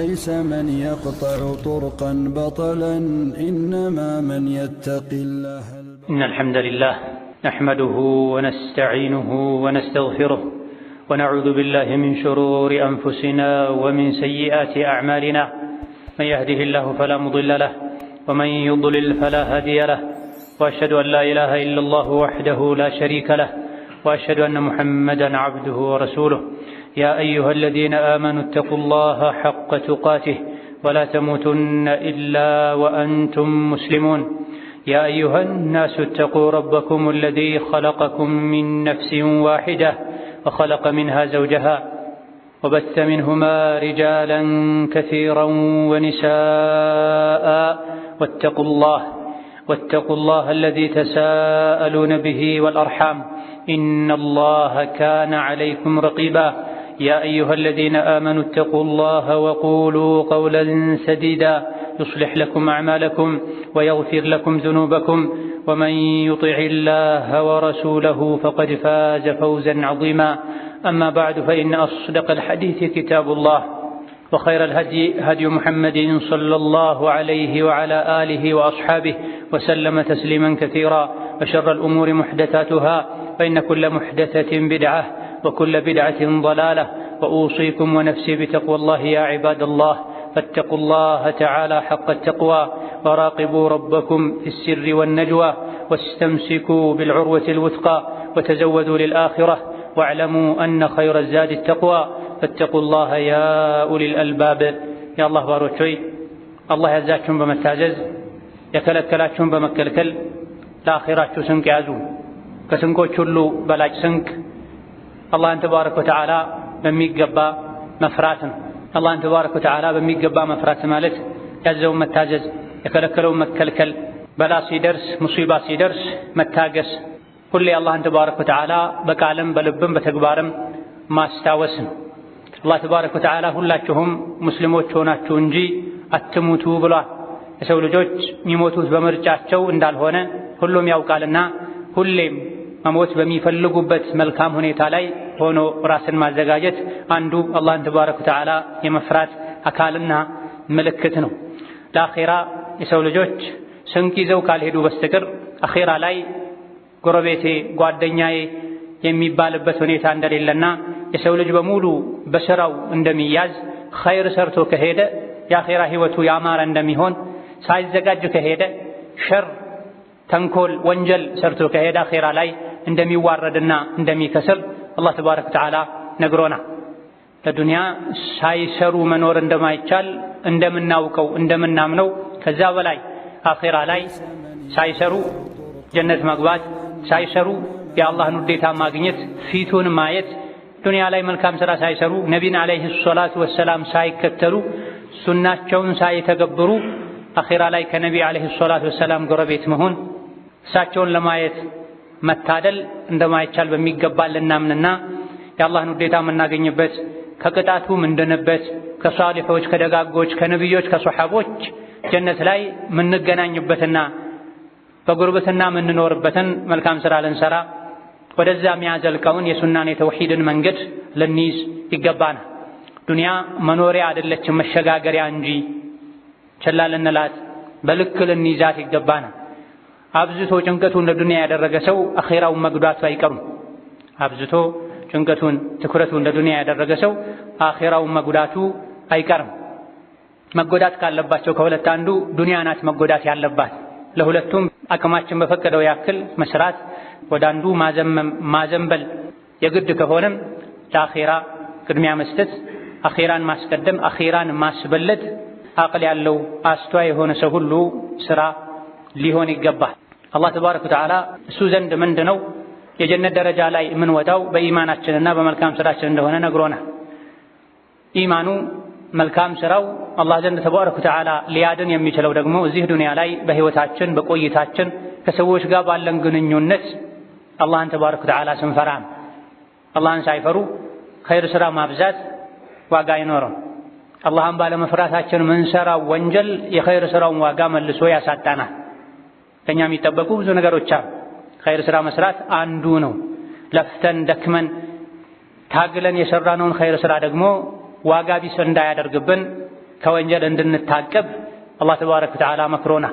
ليس من يقطع طرقا بطلا إنما من يتقي الله. إن الحمد لله نحمده ونستعينه ونستغفره ونعوذ بالله من شرور أنفسنا ومن سيئات أعمالنا. من يهده الله فلا مضل له ومن يضلل فلا هادي له، وأشهد أن لا إله إلا الله وحده لا شريك له، وأشهد أن محمدا عبده ورسوله. يا أيها الذين آمنوا اتقوا الله حق تقاته ولا تموتن إلا وأنتم مسلمون. يا أيها الناس اتقوا ربكم الذي خلقكم من نفس واحدة وخلق منها زوجها وبث منهما رجالا كثيرا ونساء واتقوا الله الذي تساءلون به والأرحام إن الله كان عليكم رقيبا. يا أيها الذين آمنوا اتقوا الله وقولوا قولا سديدا يصلح لكم أعمالكم ويغفر لكم ذنوبكم، ومن يطع الله ورسوله فقد فاز فوزا عظيما. أما بعد، فإن أصدق الحديث كتاب الله، وخير الهدي هدي محمد صلى الله عليه وعلى آله وأصحابه وسلم تسليما كثيرا. وشر الأمور محدثاتها، فإن كل محدثة بدعة وكل بدعة ضلالة. وأوصيكم ونفسي بتقوى الله يا عباد الله، فاتقوا الله تعالى حق التقوى، وراقبوا ربكم في السر والنجوى، واستمسكوا بالعروة الوثقى، وتزودوا للآخرة، واعلموا أن خير الزاد التقوى، فاتقوا الله يا أولي الألباب. يا الله باروتوي الله يعزاكم بمتاجز يكلكلاكم بمكلكل لآخراتكم سنك يعزو كسنكو تشلو بلاج سنك الله تبارك وتعالى بميقبا مفراتن. الله تبارك وتعالى بميقبا مفرات مالت يعزو متاجز يكلكلو مكلكل بلا سيدرس مصيبة سيدرس متاجس كل الله تبارك وتعالى بقالم بلبم بتكبارم ما استاوسن. الله تبارك وتعالى ሁላችሁም ሙስሊሞች ሆናችሁ እንጂ አትሙቱ ብሏል። የሰው ልጆች የሚሞቱት በምርጫቸው እንዳልሆነ ሁሉም ያውቃልና ሁሌም መሞት በሚፈልጉበት መልካም ሁኔታ ላይ ሆኖ ራስን ማዘጋጀት አንዱ አላህን ተባረከ ወተዓላ የመፍራት አካልና ምልክት ነው። ለአኺራ የሰው ልጆች ስንቅ ይዘው ካልሄዱ በስተቀር አኺራ ላይ ጎረቤቴ ጓደኛዬ የሚባልበት ሁኔታ እንደሌለና የሰው ልጅ በሙሉ በስራው እንደሚያዝ ኸይር ሰርቶ ከሄደ የአኺራ ህይወቱ ያማረ እንደሚሆን፣ ሳይዘጋጅ ከሄደ ሸር ተንኮል ወንጀል ሰርቶ ከሄደ አኺራ ላይ እንደሚዋረድና እንደሚከስር አላህ ተባረከ ወተዓላ ነግሮናል። ለዱንያ ሳይሰሩ መኖር እንደማይቻል እንደምናውቀው እንደምናምነው ከዛ በላይ አኺራ ላይ ሳይሰሩ ጀነት መግባት፣ ሳይሰሩ የአላህን ውዴታ ማግኘት፣ ፊቱን ማየት፣ ዱንያ ላይ መልካም ሥራ ሳይሰሩ ነቢን ዓለይሂ ሰላቱ ወሰላም ሳይከተሉ ሱናቸውን ሳይተገብሩ አኺራ ላይ ከነቢ ዓለይሂ ሰላቱ ወሰላም ጎረቤት መሆን፣ እሳቸውን ለማየት መታደል እንደማይቻል በሚገባ ልናምንና የአላህን ውዴታ የምናገኝበት ከቅጣቱ ምንድንበት ከሷሊሖች ከደጋጎች ከነቢዮች ከሶሐቦች ጀነት ላይ ምንገናኝበትና በጉርብትና የምንኖርበትን መልካም ሥራ ልንሰራ ወደዛ የሚያዘልቀውን የሱናን የተውሂድን መንገድ ልንይዝ ይገባናል። ዱንያ መኖሪያ አይደለችም መሸጋገሪያ እንጂ ቸላ ልንላት በልክ ልንይዛት ይገባናል። አብዝቶ ጭንቀቱን ለዱንያ ያደረገ ሰው አኺራውን መጉዳቱ አይቀርም። አብዝቶ ጭንቀቱን ትኩረቱን ለዱንያ ያደረገ ሰው አኺራውን መጉዳቱ አይቀርም። መጎዳት ካለባቸው ከሁለት አንዱ ዱንያ ናት መጎዳት ያለባት። ለሁለቱም አቅማችን በፈቀደው ያክል መስራት፣ ወደ አንዱ ማዘንበል የግድ ከሆነም ለአኺራ ቅድሚያ መስጠት፣ አኺራን ማስቀደም፣ አኺራን ማስበለጥ አቅል ያለው አስተዋይ የሆነ ሰው ሁሉ ስራ ሊሆን ይገባል። አላህ ተባረከ ወተዓላ እሱ ዘንድ ምንድነው የጀነት ደረጃ ላይ የምንወጣው በኢማናችንና በመልካም ስራችን እንደሆነ ነግሮናል። ኢማኑ መልካም ስራው አላህ ዘንድ ተባረከ ወተዓላ ሊያድን የሚችለው ደግሞ እዚህ ዱንያ ላይ በህይወታችን በቆይታችን ከሰዎች ጋር ባለን ግንኙነት አላህን ተባረከ ወተዓላ ስንፈራ። አላህን ሳይፈሩ ኸይር ስራ ማብዛት ዋጋ አይኖረው። አላህን ባለመፍራታችን ምንሰራው ወንጀል የኸይር ስራውን ዋጋ መልሶ ያሳጣናል። ከኛ የሚጠበቁ ብዙ ነገሮች አሉ። ኸይር ስራ መስራት አንዱ ነው። ለፍተን ደክመን ታግለን የሰራነውን ኸይር ስራ ደግሞ ዋጋ ቢስ እንዳያደርግብን ከወንጀል እንድንታቀብ አላህ ተባረከ ወተዓላ መክሮና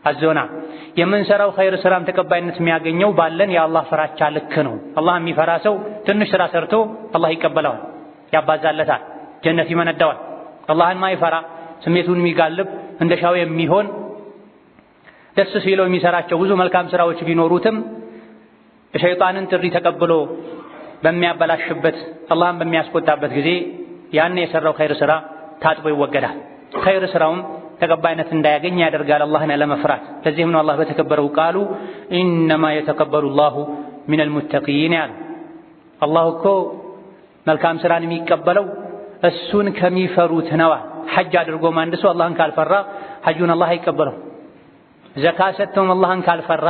አዞና። የምንሰራው ኸይር ስራም ተቀባይነት የሚያገኘው ባለን የአላህ ፍራቻ ልክ ነው። አላህ የሚፈራ ሰው ትንሽ ስራ ሰርቶ አላህ ይቀበለዋል፣ ያባዛለታል፣ ጀነት ይመነዳዋል። አላህን ማይፈራ ስሜቱን የሚጋልብ እንደሻው የሚሆን ደስ ሲለው የሚሰራቸው ብዙ መልካም ስራዎች ቢኖሩትም የሸይጣንን ጥሪ ተቀብሎ በሚያበላሽበት አላህን በሚያስቆጣበት ጊዜ ያን የሰራው ኸይር ስራ ታጥቦ ይወገዳል። ኸይር ስራውም ተቀባይነት እንዳያገኝ ያደርጋል አላህን ለመፍራት። ለዚህም ነው አላህ በተከበረው ቃሉ ኢነማ የተቀበሉ ላሁ ሚነል ሙተቂን ያለ። አላህ እኮ መልካም ስራን የሚቀበለው እሱን ከሚፈሩት ነዋ። ሐጅ አድርጎም አንድ ሰው አላህን ካልፈራ ሐጁን አላህ አይቀበለው። ዘካ ሰጥቶም አላህን ካልፈራ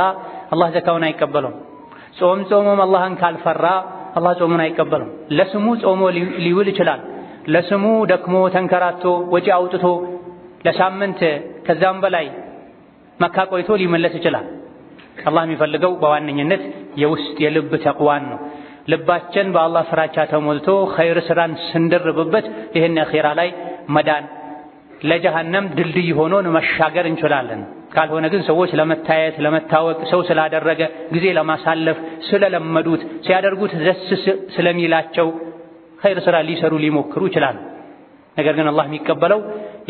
አላህ ዘካውን አይቀበለው። ጾም ጾሞም አላህን ካልፈራ አላህ ጾሙን አይቀበለው። ለስሙ ጾሞ ሊውል ይችላል። ለስሙ ደክሞ ተንከራቶ ወጪ አውጥቶ ለሳምንት ከዛም በላይ መካ ቆይቶ ሊመለስ ይችላል። አላህ የሚፈልገው በዋነኝነት የውስጥ የልብ ተቅዋን ነው። ልባችን በአላህ ፍራቻ ተሞልቶ ኸይር ስራን ስንደርብበት ይህን አኺራ ላይ መዳን ለጀሃነም ድልድይ ሆኖን መሻገር እንችላለን። ካልሆነ ግን ሰዎች ለመታየት ለመታወቅ ሰው ስላደረገ ጊዜ ለማሳለፍ ስለለመዱት ሲያደርጉት ደስ ስለሚላቸው ኸይር ስራ ሊሰሩ ሊሞክሩ ይችላሉ። ነገር ግን አላህ የሚቀበለው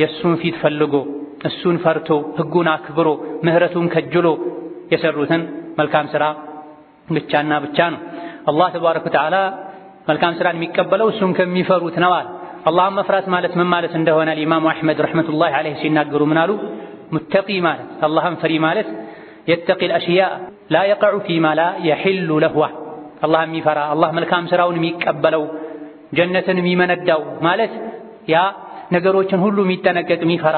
የእሱን ፊት ፈልጎ እሱን ፈርቶ ህጉን አክብሮ ምህረቱን ከጅሎ የሰሩትን መልካም ስራ ብቻና ብቻ ነው። አላህ ተባረከ ወተዓላ መልካም ስራን የሚቀበለው እሱን ከሚፈሩት ነው አለ። አላህን መፍራት ማለት ምን ማለት እንደሆነ ኢማሙ አሕመድ ረሕመቱላሂ ዐለይሂ ሲናገሩ ምን አሉ? ሙተቂ ማለት አላህን ፈሪ ማለት የተቂል አሽያ ላ የቀዑ ፊማ ላ የሒሉ ለሁ። አላህ የሚፈራ አላህ መልካም ስራውን የሚቀበለው ጀነትን የሚመነዳው ማለት ያ ነገሮችን ሁሉ የሚጠነቀቅ የሚፈራ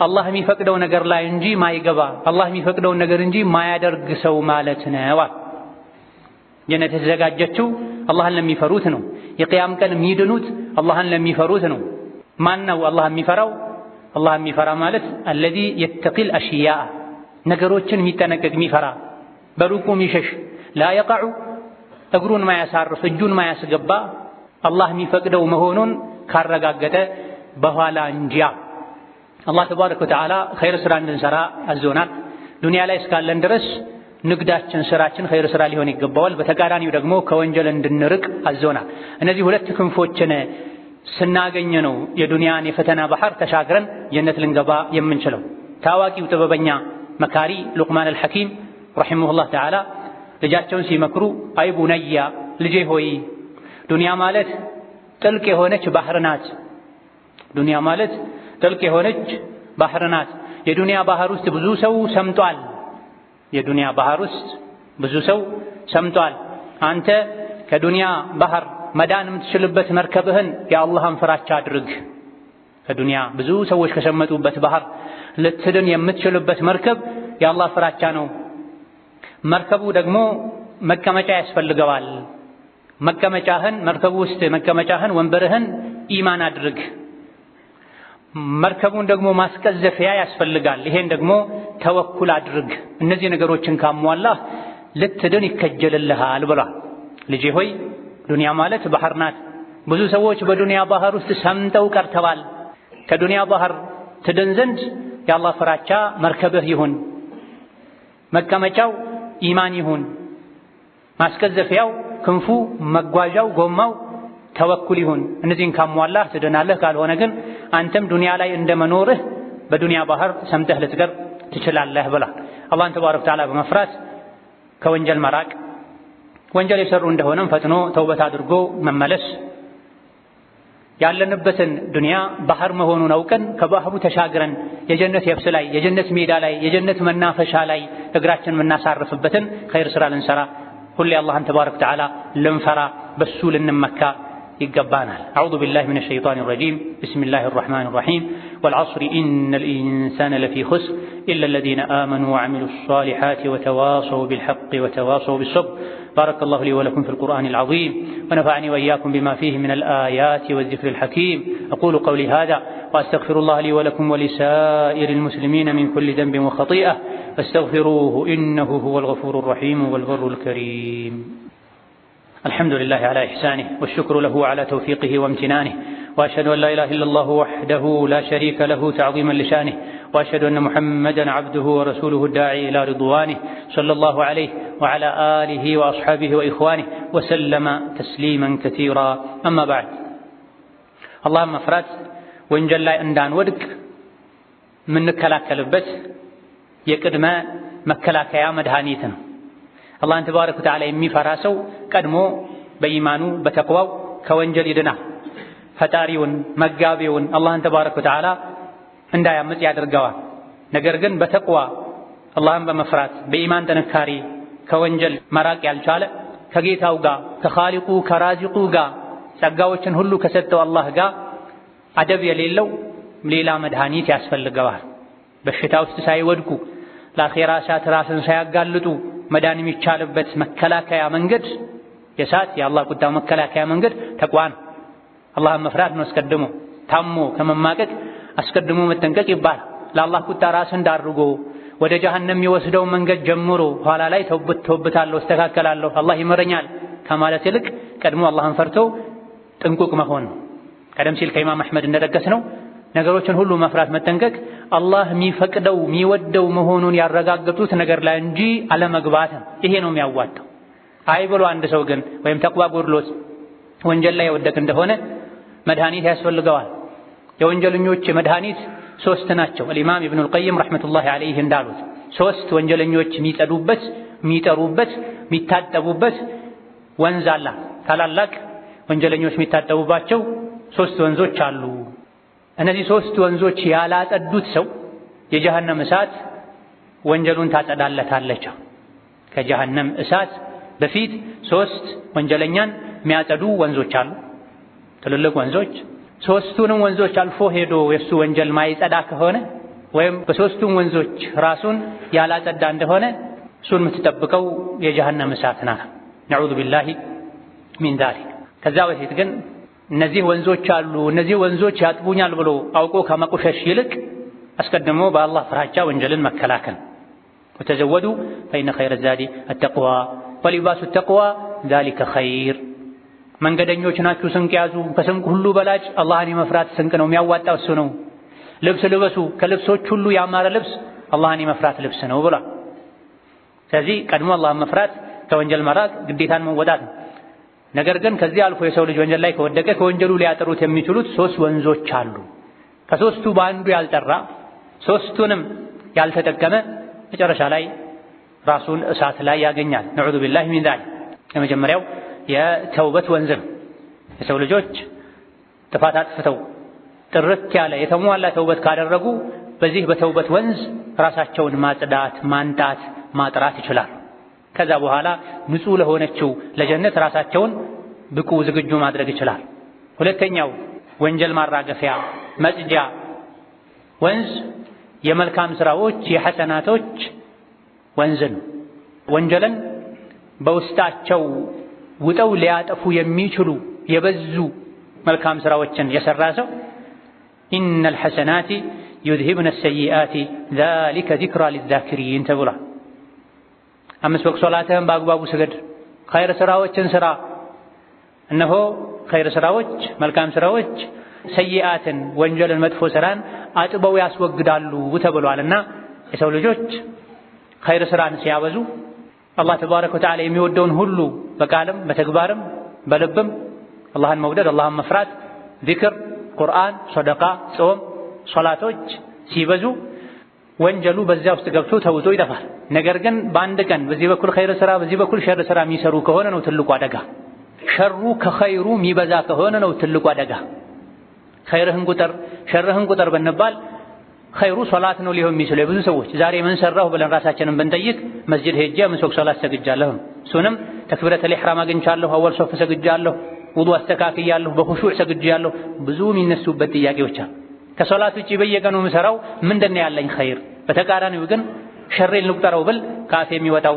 አላህ የሚፈቅደው ነገር ላይ እንጂ ማይገባ አላህ የሚፈቅደውን ነገር እንጂ ማያደርግ ሰው ማለት ነው። ጀነት የተዘጋጀችው አላህን ለሚፈሩት ነው። የቂያም ቀን የሚድኑት አላህን ለሚፈሩት ነው። ማን ነው አላህ የሚፈራው? አላህ የሚፈራ ማለት አለዚ የተቂል አሽያ ነገሮችን የሚጠነቀቅ የሚፈራ በሩቁ የሚሸሽ ላ የቀዑ እግሩን ማያሳርፍ እጁን ማያስገባ አላህ የሚፈቅደው መሆኑን ካረጋገጠ በኋላ እንጂ። አላህ ተባረከ ወተዓላ ኸይር ስራ እንድንሰራ አዞናል። ዱንያ ላይ እስካለን ድረስ ንግዳችን ስራችን ኸይር ስራ ሊሆን ይገባዋል። በተቃራኒው ደግሞ ከወንጀል እንድንርቅ አዞናል። እነዚህ ሁለት ክንፎችን ስናገኝ ነው የዱንያን የፈተና ባህር ተሻግረን ጀነት ልንገባ የምንችለው። ታዋቂው ጥበበኛ መካሪ ሉቅማን አልሐኪም ረሒመሁላህ ተዓላ ልጃቸውን ሲመክሩ አይ ቡነያ ልጄ ሆይ ዱንያ ማለት ጥልቅ የሆነች ባህር ናት። ዱንያ ማለት ጥልቅ የሆነች ባህር ናት። የዱንያ ባህር ውስጥ ብዙ ሰው ሰምጧል። የዱንያ ባህር ውስጥ ብዙ ሰው ሰምጧል። አንተ ከዱንያ ባህር መዳን የምትችልበት መርከብህን የአላህን ፍራቻ አድርግ። ከዱንያ ብዙ ሰዎች ከሰመጡበት ባህር ልትድን የምትችልበት መርከብ የአላህ ፍራቻ ነው። መርከቡ ደግሞ መቀመጫ ያስፈልገዋል። መቀመጫህን መርከቡ ውስጥ መቀመጫህን ወንበርህን ኢማን አድርግ። መርከቡን ደግሞ ማስቀዘፊያ ያስፈልጋል። ይሄን ደግሞ ተወኩል አድርግ። እነዚህ ነገሮችን ካሟላህ ልትድን ይከጀልልሃል ብሏል። ልጄ ሆይ ዱንያ ማለት ባህር ናት። ብዙ ሰዎች በዱንያ ባህር ውስጥ ሰምጠው ቀርተዋል። ከዱንያ ባህር ትድን ዘንድ የአላህ ፍራቻ መርከብህ ይሁን፣ መቀመጫው ኢማን ይሁን፣ ማስቀዘፊያው ክንፉ መጓዣው ጎማው ተወኩል ይሁን። እነዚህን ካሟላህ ትድናለህ። ካልሆነ ግን አንተም ዱንያ ላይ እንደመኖርህ በዱንያ ባህር ሰምጠህ ልትቀር ትችላለህ ብላ አላህን ተባረከ ወተዓላ በመፍራት ከወንጀል መራቅ፣ ወንጀል የሰሩ እንደሆነም ፈጥኖ ተውበት አድርጎ መመለስ፣ ያለንበትን ዱንያ ባህር መሆኑን አውቀን ከባህሩ ተሻግረን የጀነት የብስ ላይ የጀነት ሜዳ ላይ የጀነት መናፈሻ ላይ እግራችን የምናሳርፍበትን ኸይር ስራ ልንሰራ ሁሌ አላህን ተባረከ ወተዓላ ልንፈራ በሱ ልንመካ ይገባናል። አዑዙ ቢላሂ ሚነ ሸይጣኒ ረጂም ቢስሚላሂ ረሕማኒ ረሒም ወልዐስሪ ኢነል ኢንሳነ ለፊ ኹስር ኢላ አለዚነ አመኑ ወዐሚሉ ሷሊሓቲ ወተዋሰው ቢልሐቅ ወተዋሰው ቢሰብር بارك الله لي ولكم في القرآن العظيم ونفعني وإياكم بما فيه من الآيات والذكر الحكيم أقول قولي هذا وأستغفر الله لي ولكم ولسائر المسلمين من كل ذنب وخطيئة فاستغفروه إنه هو الغفور الرحيم والبر الكريم. الحمد لله على إحسانه والشكر له على توفيقه وامتنانه وأشهد أن لا إله إلا الله وحده لا شريك له تعظيما لشانه وأشهد أن محمدا عبده ورسوله الداعي إلى رضوانه صلى الله عليه وعلى آله وأصحابه وإخوانه وسلم تسليما كثيرا أما بعد اللهم مفرات ወንጀል ላይ እንዳንወድቅ የምንከላከልበት የቅድመ መከላከያ መድኃኒት ነው። አላህን ተባረከ ወተዓላ የሚፈራ ሰው ቀድሞ በኢማኑ በተቅዋው ከወንጀል ይድናል። ፈጣሪውን መጋቢውን አላህን ተባረከ ወተዓላ እንዳያምጽ ያደርገዋል። ነገር ግን በተቅዋ አላህን በመፍራት በኢማን ጥንካሬ ከወንጀል መራቅ ያልቻለ ከጌታው ጋር ከኻሊቁ ከራዚቁ ጋር ጸጋዎችን ሁሉ ከሰጠው አላህ ጋር አደብ የሌለው ሌላ መድኃኒት ያስፈልገዋል። በሽታ ውስጥ ሳይወድቁ ለአኺራ እሳት ራስን ሳያጋልጡ መዳን የሚቻልበት መከላከያ መንገድ የእሳት የአላህ ቁጣ መከላከያ መንገድ ተቅዋ ነው። አላህን መፍራት ነው። አስቀድሞ ታሞ ከመማቀቅ አስቀድሞ መጠንቀቅ ይባላል። ለአላህ ቁጣ ራስን ዳርጎ ወደ ጀሃነም የሚወስደው መንገድ ጀምሮ ኋላ ላይ ተውበታለሁ እስተካከላለሁ አላህ ይመረኛል ከማለት ይልቅ ቀድሞ አላህን ፈርቶ ጥንቁቅ መሆን ነው። ቀደም ሲል ከኢማም አሕመድ እንደጠቀስነው ነገሮችን ሁሉ መፍራት መጠንቀቅ አላህ የሚፈቅደው የሚወደው መሆኑን ያረጋገጡት ነገር ላይ እንጂ አለመግባት ይሄ ነው የሚያዋጣው። አይ ብሎ አንድ ሰው ግን ወይም ተቅዋ ጎድሎት ወንጀል ላይ የወደቀ እንደሆነ መድኃኒት ያስፈልገዋል። የወንጀለኞች መድኃኒት ሶስት ናቸው። الإمام ابن القيم رحمة الله عليه እንዳሉት ሶስት ወንጀለኞች የሚጸዱበት የሚጠሩበት የሚታጠቡበት ወንዝ አለ። ታላላቅ ወንጀለኞች የሚታጠቡባቸው ሶስት ወንዞች አሉ። እነዚህ ሶስት ወንዞች ያላጸዱት ሰው የጀሃነም እሳት ወንጀሉን ታጸዳለታለች። ከጀሃነም እሳት በፊት ሶስት ወንጀለኛን የሚያጸዱ ወንዞች አሉ፣ ትልልቅ ወንዞች። ሶስቱንም ወንዞች አልፎ ሄዶ የሱ ወንጀል ማይጸዳ ከሆነ ወይም በሶስቱም ወንዞች ራሱን ያላጸዳ እንደሆነ እሱን የምትጠብቀው የጀሃነም እሳት ናት። ነዑዙ ቢላሂ ሚን ዛሊክ። ከዛ በፊት ግን እነዚህ ወንዞች አሉ፣ እነዚህ ወንዞች ያጥቡኛል ብሎ አውቆ ከመቁሸሽ ይልቅ አስቀድሞ በአላህ ፍራቻ ወንጀልን መከላከል። ወተዘወዱ ፈኢነ ኸይረ ዛዲ አተቅዋ ወሊባሱ ተቅዋ ዛሊከ ኸይር። መንገደኞች ናችሁ ስንቅ ያዙ፣ ከስንቅ ሁሉ በላጭ አላህን የመፍራት ስንቅ ነው፣ የሚያዋጣው እሱ ነው። ልብስ ልበሱ፣ ከልብሶች ሁሉ ያማረ ልብስ አላህን የመፍራት ልብስ ነው ብሏል። ስለዚህ ቀድሞ አላህን መፍራት ከወንጀል መራቅ ግዴታን መወጣት ነው። ነገር ግን ከዚህ አልፎ የሰው ልጅ ወንጀል ላይ ከወደቀ ከወንጀሉ ሊያጠሩት የሚችሉት ሶስት ወንዞች አሉ። ከሶስቱ በአንዱ ያልጠራ ሶስቱንም ያልተጠቀመ መጨረሻ ላይ ራሱን እሳት ላይ ያገኛል። ነዑዙ ቢላሂ ሚን ዛሊክ። የመጀመሪያው የተውበት ወንዝ ነው። የሰው ልጆች ጥፋት አጥፍተው ጥርት ያለ የተሟላ ተውበት ካደረጉ በዚህ በተውበት ወንዝ ራሳቸውን ማጽዳት፣ ማንጣት፣ ማጥራት ይችላል። ከዛ በኋላ ንጹህ ለሆነችው ለጀነት ራሳቸውን ብቁ ዝግጁ ማድረግ ይችላል። ሁለተኛው ወንጀል ማራገፊያ መጽጃ ወንዝ የመልካም ስራዎች የሐሰናቶች ወንዝ ነው። ወንጀልን በውስጣቸው ውጠው ሊያጠፉ የሚችሉ የበዙ መልካም ስራዎችን የሰራ ሰው ኢነል ሐሰናቲ ዩዝሂብነ ሰይአቲ ዛሊከ ዚክራ ሊዛኪሪን ተብሏል። አምስት ወቅት ሶላትህን በአግባቡ ስገድ፣ ኸይር ስራዎችን ስራ። እነሆ ኸይር ስራዎች መልካም ስራዎች ሰይአትን ወንጀልን መጥፎ ስራን አጥበው ያስወግዳሉ ተብሏልና የሰው ልጆች ኸይር ስራን ሲያበዙ አላህ ተባረከ ወተዓላ የሚወደውን ሁሉ በቃልም በተግባርም በልብም አላህን መውደድ አላህን መፍራት ዚክር፣ ቁርአን፣ ሰደቃ፣ ጾም፣ ሶላቶች ሲበዙ ወንጀሉ በዚያ ውስጥ ገብቶ ተውጦ ይጠፋል። ነገር ግን በአንድ ቀን በዚህ በኩል ኸይር ስራ በዚህ በኩል ሸር ስራ የሚሰሩ ከሆነ ነው ትልቁ አደጋ። ሸሩ ከኸይሩ የሚበዛ ከሆነ ነው ትልቁ አደጋ። ኸይርህን ቁጥር ሸርህን ቁጥር ብንባል ኸይሩ ሶላት ነው ሊሆን የሚችለው። የብዙ ሰዎች ዛሬ ምን ሰራሁ ብለን ራሳችንን ብንጠይቅ መስጂድ ሄጄ አምስት ወቅት ሶላት ሰግጃለሁ፣ እሱንም ተክቢረተል ኢሕራም አግኝቻለሁ፣ አወል ሶፍ ሰግጃለሁ፣ ውዱእ አስተካክያለሁ፣ በኹሹዕ ሰግጃለሁ። ብዙ የሚነሱበት ጥያቄዎች አሉ። ከሶላት ውጪ በየቀኑ የምሰራው ምንድነው ያለኝ ኸይር? በተቃራኒው ግን ሸሬን ልቁጠረው ብል ካፌ የሚወጣው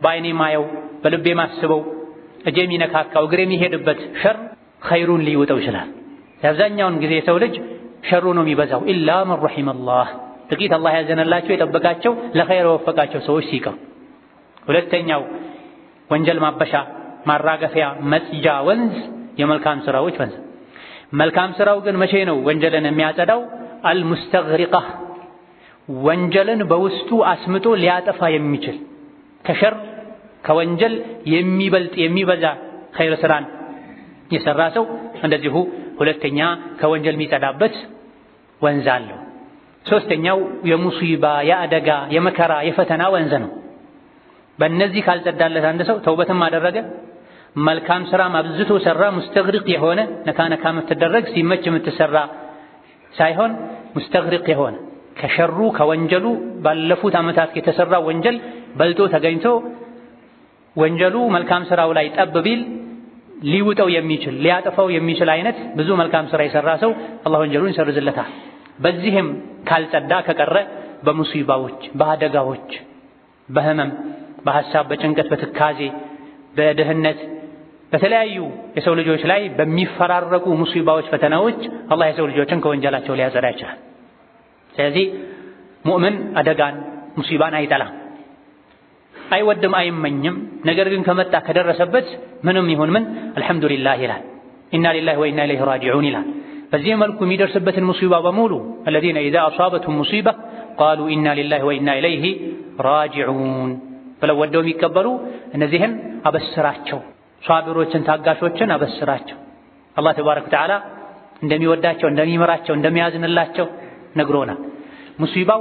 በአይኔ ማየው በልቤ ማስበው እጄ የሚነካካው እግሬ የሚሄድበት ሸር ኸይሩን ሊውጠው ይችላል። አብዛኛውን ጊዜ የሰው ልጅ ሸሩ ነው የሚበዛው። ኢላ መን ረሒመላህ ጥቂት አላህ ያዘነላቸው የጠበቃቸው ለኸይር የወፈቃቸው ሰዎች ሲቀር። ሁለተኛው ወንጀል ማበሻ ማራገፊያ መጽጃ ወንዝ የመልካም ስራዎች ወንዝ። መልካም ስራው ግን መቼ ነው ወንጀልን የሚያጸዳው? አልሙስተግሪቃ ወንጀልን በውስጡ አስምጦ ሊያጠፋ የሚችል ከሸር ከወንጀል የሚበልጥ የሚበዛ ኸይር ስራን የሰራ ሰው እንደዚሁ ሁለተኛ ከወንጀል የሚጸዳበት ወንዝ አለው። ሶስተኛው የሙሲባ የአደጋ የመከራ የፈተና ወንዝ ነው። በእነዚህ ካልጸዳለት አንድ ሰው ተውበትም አደረገ መልካም ስራም አብዝቶ ሰራ ሙስተግሪቅ የሆነ ነካ ነካ የምትደረግ ሲመች የምትሰራ ሳይሆን ሙስተግሪቅ የሆነ ከሸሩ ከወንጀሉ ባለፉት ዓመታት የተሰራ ወንጀል በልጦ ተገኝቶ ወንጀሉ መልካም ስራው ላይ ጠብ ቢል ሊውጠው የሚችል ሊያጠፋው የሚችል አይነት ብዙ መልካም ስራ የሰራ ሰው አላህ ወንጀሉን ይሰርዝለታል። በዚህም ካልጸዳ ከቀረ በሙሲባዎች በአደጋዎች በህመም በሐሳብ በጭንቀት በትካዜ በድህነት በተለያዩ የሰው ልጆች ላይ በሚፈራረቁ ሙሲባዎች ፈተናዎች አላህ የሰው ልጆችን ከወንጀላቸው ሊያጸዳ ይችላል። ስለዚህ ሙእምን አደጋን ሙሲባን አይጠላም፣ አይወድም፣ አይመኝም። ነገር ግን ከመጣ ከደረሰበት ምንም ይሁን ምን አልሐምዱሊላህ ይላል። ኢና ሊላሂ ወኢና ኢለይሂ ራጂዑን ይላል። በዚህ መልኩ የሚደርስበትን ሙሲባ በሙሉ الذين إذا أصابتهم مصيبة قالوا إنا لله وإنا إليه راجعون ብለው ወደው የሚቀበሉ እነዚህን አበስራቸው፣ ሷቢሮችን ታጋሾችን አበስራቸው። አላህ ተባረከ ወተዓላ እንደሚወዳቸው እንደሚመራቸው እንደሚያዝንላቸው ነግሮናል። ሙሲባው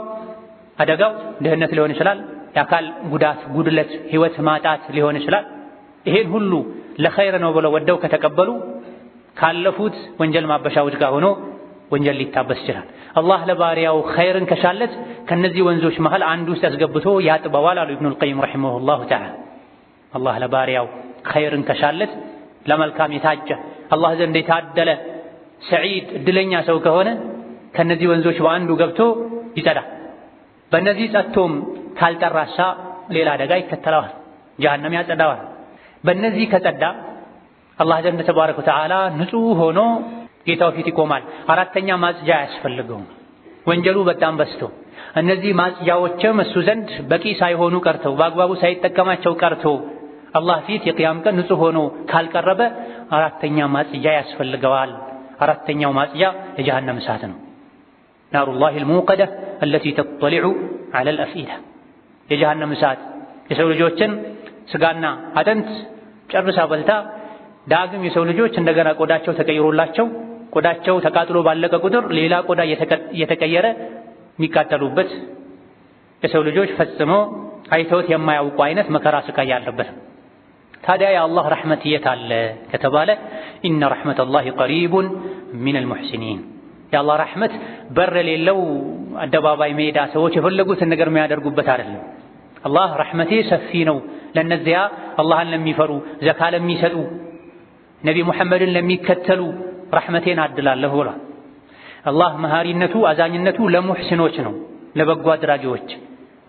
አደጋው ድህነት ሊሆን ይችላል፣ የአካል ጉዳት ጉድለት ህይወት ማጣት ሊሆን ይችላል። ይሄን ሁሉ ለኸይር ነው ብለው ወደው ከተቀበሉ ካለፉት ወንጀል ማበሻዎች ጋር ሆኖ ወንጀል ሊታበስ ይችላል። አላህ ለባሪያው ኸይርን ከሻለት ከነዚህ ወንዞች መሃል አንዱ ውስጥ ያስገብቶ ያጥበዋል አሉ ኢብኑል ቀይም ረሂመሁላሁ ተዓላ። አላህ ለባሪያው ኸይርን ከሻለት ለመልካም የታጨ አላህ ዘንድ የታደለ ሰዒድ እድለኛ ሰው ከሆነ ከነዚህ ወንዞች በአንዱ ገብቶ ይጸዳል። በእነዚህ ጸጥቶም ካልጠራሳ ሌላ አደጋ ይከተለዋል፣ ጀሃነም ያጸዳዋል። በእነዚህ ከጸዳ አላህ ዘንድ ተባረከ ወተዓላ ንጹህ ሆኖ ጌታው ፊት ይቆማል። አራተኛ ማጽጃ አያስፈልገውም። ወንጀሉ በጣም በዝቶ እነዚህ ማጽጃዎችም እሱ ዘንድ በቂ ሳይሆኑ ቀርተው በአግባቡ ሳይጠቀማቸው ቀርቶ አላህ ፊት የቅያም ቀን ንጹህ ሆኖ ካልቀረበ አራተኛ ማጽጃ ያስፈልገዋል። አራተኛው ማጽጃ የጀሃነም እሳት ነው። ናሩላሂ አልሙቀደ التي تطلع على الأفئدة የጀሃነም እሳት የሰው ልጆችን ስጋና አጥንት ጨርሳ በልታ ዳግም የሰው ልጆች እንደገና ቆዳቸው ተቀይሮላቸው ቆዳቸው ተቃጥሎ ባለቀ ቁጥር ሌላ ቆዳ እየተቀየረ የሚቃጠሉበት የሰው ልጆች ፈጽሞ አይተውት የማያውቁ አይነት መከራ ስቃይ ያለበት። ታዲያ የአላህ ረሕመት የት አለ ከተባለ ኢነ ረሕመተላሂ ቀሪቡን ሚነል ሙሕሲኒን የአላህ ረሕመት በር የሌለው አደባባይ ሜዳ ሰዎች የፈለጉትን ነገር የሚያደርጉበት አይደለም። አላህ ረሕመቴ ሰፊ ነው ለነዚያ አላህን ለሚፈሩ ዘካ ለሚሰጡ ነቢ ሙሐመድን ለሚከተሉ ረሕመቴን አድላለሁ ብሏል። አላህ መሃሪነቱ አዛኝነቱ ለሙሕሲኖች ነው፣ ለበጎ አድራጊዎች።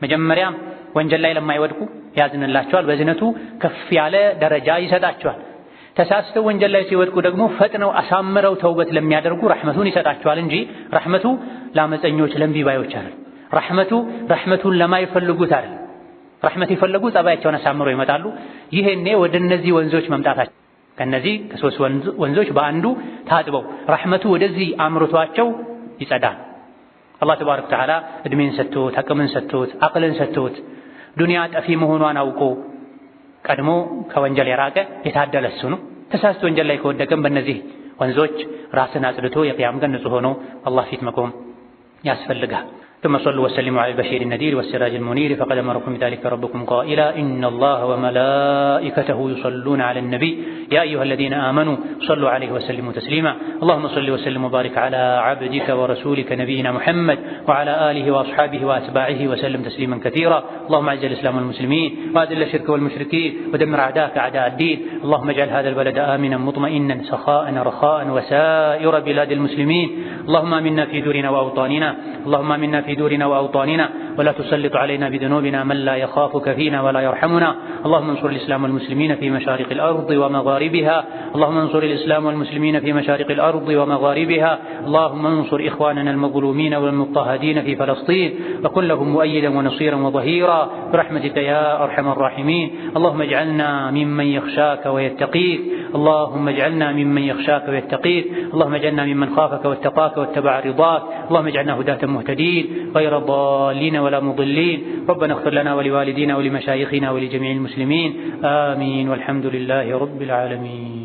መጀመሪያም ወንጀል ላይ ለማይወድቁ ያዝንላቸዋል፣ በዝነቱ ከፍ ያለ ደረጃ ይሰጣቸዋል። ተሳስተው ወንጀል ላይ ሲወድቁ ደግሞ ፈጥነው አሳምረው ተውበት ለሚያደርጉ ረሕመቱን ይሰጣቸዋል እንጂ ረሕመቱ ለአመፀኞች ለእምቢባዮች አይደል። ረሕመቱን ለማይፈልጉት አይደል። ረሕመት የፈለጉ ጸባያቸውን አሳምረው ይመጣሉ። ይሄኔ ወደ እነዚህ ወንዞች መምጣታቸው ከነዚህ ከሶስት ወንዞች በአንዱ ታጥበው ረሕመቱ ወደዚህ አምርቷቸው ይጸዳል። አላህ ተባረከ ወተዓላ እድሜን ሰጥቶት አቅምን ሰጥቶት አቅልን ሰጥቶት ዱንያ ጠፊ መሆኗን አውቆ ቀድሞ ከወንጀል የራቀ የታደለ እሱ ነው። ተሳስቶ ወንጀል ላይ ከወደቀም በእነዚህ ወንዞች ራስን አጽድቶ የቅያም ቀን ንጹህ ሆኖ አላህ ፊት መቆም ያስፈልጋል። ثم صلوا وسلموا على البشير النذير والسراج المنير فقد أمركم بذلك ربكم قائلا إن الله وملائكته يصلون على النبي يا أيها الذين آمنوا صلوا عليه وسلموا تسليما اللهم صل وسلم وبارك على عبدك ورسولك نبينا محمد وعلى آله وأصحابه وأتباعه وسلم تسليما كثيرا اللهم أعز الإسلام والمسلمين وأذل الشرك والمشركين ودمر أعداءك أعداء الدين اللهم اجعل هذا البلد آمنا مطمئنا سخاء رخاء وسائر بلاد المسلمين اللهم آمنا في دورنا وأوطاننا اللهم آمنا في دورنا وأوطاننا ولا تسلط علينا بذنوبنا من لا يخافك فينا ولا يرحمنا اللهم انصر الإسلام والمسلمين في مشارق الأرض ومغاربها اللهم انصر الإسلام والمسلمين في مشارق الأرض ومغاربها اللهم انصر إخواننا المظلومين والمضطهدين في فلسطين وكن لهم مؤيدا ونصيرا وظهيرا برحمتك يا أرحم الراحمين اللهم اجعلنا ممن يخشاك ويتقيك اللهم اجعلنا ممن يخشاك ويتقيك، اللهم اجعلنا ممن خافك واتقاك واتبع رضاك، اللهم اجعلنا هداة مهتدين غير ضالين ولا مضلين. ربنا اغفر لنا ولوالدينا ولمشايخنا ولجميع المسلمين، آمين، والحمد لله رب العالمين.